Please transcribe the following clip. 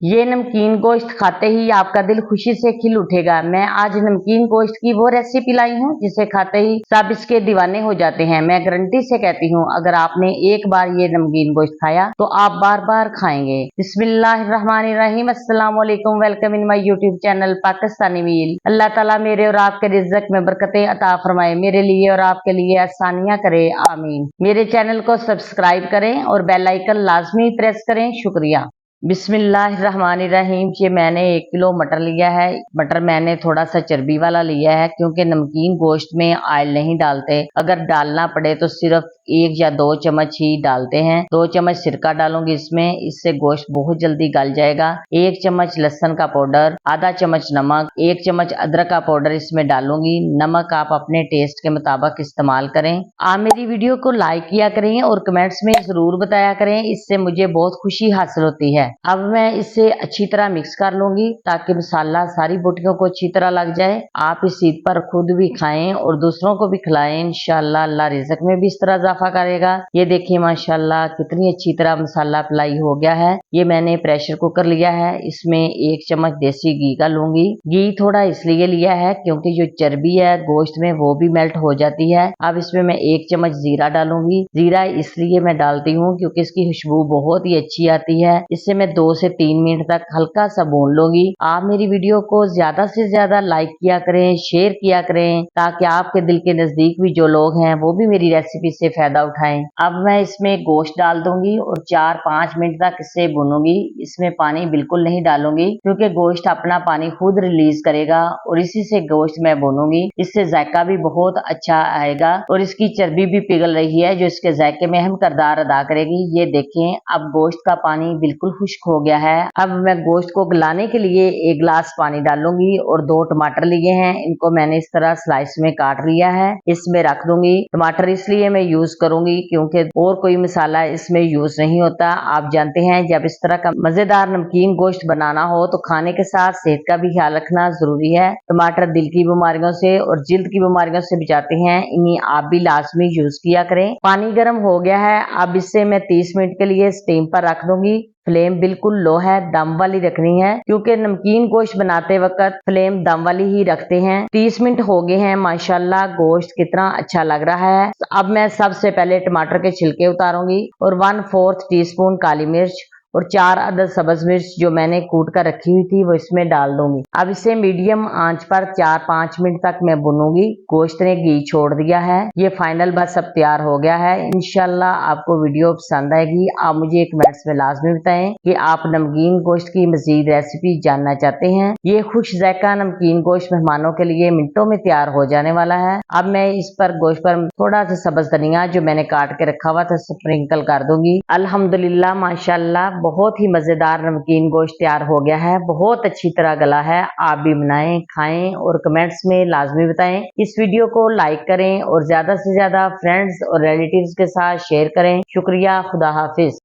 ये नमकीन गोश्त खाते ही आपका दिल खुशी से खिल उठेगा। मैं आज नमकीन गोश्त की वो रेसिपी लाई हूँ जिसे खाते ही सब इसके दीवाने हो जाते हैं। मैं गारंटी से कहती हूँ, अगर आपने एक बार ये नमकीन गोश्त खाया तो आप बार बार खाएंगे। बिस्मिल्लाहिर्रहमानिर्रहीम, अस्सलाम वालेकुम। Welcome in my YouTube channel Pakistani meal. Allah ताला मेरे और आपके रिज़्क में बरकतें अता फरमाए, मेरे लिए और आपके लिए आसानियां करे, आमीन। मेरे चैनल को सब्सक्राइब करें और बेल आइकन लाजमी प्रेस करें। शुक्रिया। बिस्मिल्लाहिर्रहमानिर्रहीम। ये मैंने 1 किलो मटर लिया है। मटर मैंने थोड़ा सा चर्बी वाला लिया है क्योंकि नमकीन गोश्त में ऑयल नहीं डालते। अगर डालना पड़े तो सिर्फ 1 या 2 चम्मच ही डालते हैं। 2 चम्मच सिरका डालूंगी इसमें, इससे गोश्त बहुत जल्दी गल जाएगा। 1 चम्मच लहसुन का पाउडर, आधा चम्मच नमक, 1 चम्मच अदरक का पाउडर इसमें डालूंगी। नमक आप अपने टेस्ट के मुताबिक इस्तेमाल करें। आप मेरी वीडियो को लाइक किया करें और कमेंट्स में जरूर बताया करें, इससे मुझे बहुत खुशी हासिल होती है। अब मैं इसे अच्छी तरह मिक्स कर लूंगी ताकि मसाला सारी बोटियों को अच्छी तरह लग जाए। आप इस ईद पर खुद भी खाएं और दूसरों को भी खिलाएं। इंशाल्लाह अल्लाह रिज़्क में भी इस तरह इजाफा करेगा। ये देखिए माशाल्लाह कितनी अच्छी तरह मसाला अप्लाई हो गया है। ये मैंने प्रेशर कुकर लिया है, इसमें 1 चम्मच देसी घी का लूंगी। घी थोड़ा इसलिए लिया है क्योंकि जो चर्बी है गोश्त में वो भी मेल्ट हो जाती है। अब इसमें मैं 1 चम्मच जीरा डालूंगी। जीरा इसलिए मैं डालती हूँ क्योंकि इसकी खुशबू बहुत ही अच्छी आती है। इससे मैं 2 से 3 मिनट तक हल्का सा भून लूंगी। आप मेरी वीडियो को ज्यादा से ज्यादा लाइक किया करें, शेयर किया करें, ताकि आपके दिल के नजदीक भी जो लोग हैं वो भी मेरी रेसिपी से फायदा उठाएं। अब मैं इसमें गोश्त डाल दूंगी और 4-5 मिनट तक इसे भूनूंगी। इसमें पानी बिल्कुल नहीं डालूंगी क्योंकि गोश्त अपना पानी खुद रिलीज करेगा और इसी से गोश्त मैं भूनूंगी। इससे जायका भी बहुत अच्छा आएगा और इसकी चर्बी भी पिघल रही है जो इसके जायके में अहम किरदार अदा करेगी। ये देखें अब गोश्त का पानी बिल्कुल खुश्क हो गया है। अब मैं गोश्त को गलाने के लिए 1 गिलास पानी डालूंगी और 2 टमाटर लिए हैं, इनको मैंने इस तरह स्लाइस में काट लिया है, इसमें रख दूंगी। टमाटर इसलिए मैं यूज करूंगी क्योंकि और कोई मसाला इसमें यूज नहीं होता। आप जानते हैं जब इस तरह का मजेदार नमकीन गोश्त बनाना हो तो खाने के साथ सेहत का भी ख्याल रखना जरूरी है। टमाटर दिल की बीमारियों से और जिल्द की बीमारियों से बचाते हैं, इन्हें आप भी लाजमी यूज किया करें। पानी गर्म हो गया है, अब इससे मैं 30 मिनट के लिए स्टीम पर रख दूंगी। फ्लेम बिल्कुल लो है, दम वाली रखनी है क्योंकि नमकीन गोश्त बनाते वक्त फ्लेम दम वाली ही रखते हैं। 30 मिनट हो गए हैं, माशाल्लाह गोश्त कितना अच्छा लग रहा है। अब मैं सबसे पहले टमाटर के छिलके उतारूंगी और 1/4 टीस्पून काली मिर्च और 4 अदद सब्ज मिर्च जो मैंने कूट कर रखी हुई थी वो इसमें डाल दूंगी। अब इसे मीडियम आंच पर 4-5 मिनट तक मैं भूनूंगी। गोश्त ने घी छोड़ दिया है, ये फाइनल बस अब तैयार हो गया है। इंशाल्लाह आपको वीडियो पसंद आएगी। आप मुझे कमेंट्स में लाजमी बताएं कि आप नमकीन गोश्त की मजीद रेसिपी जानना चाहते हैं। ये खुश जायका नमकीन गोश्त मेहमानों के लिए मिनटों में तैयार हो जाने वाला है। अब मैं इस पर गोश्त पर थोड़ा सा सब्ज धनिया जो मैंने काट के रखा हुआ था स्प्रिंकल कर दूंगी। अल्हम्दुलिल्लाह माशाल्लाह बहुत ही मजेदार नमकीन गोश्त तैयार हो गया है, बहुत अच्छी तरह गला है। आप भी बनाएं, खाएं और कमेंट्स में लाजमी बताएं। इस वीडियो को लाइक करें और ज्यादा से ज्यादा फ्रेंड्स और रिलेटिव्स के साथ शेयर करें। शुक्रिया, खुदा हाफिज।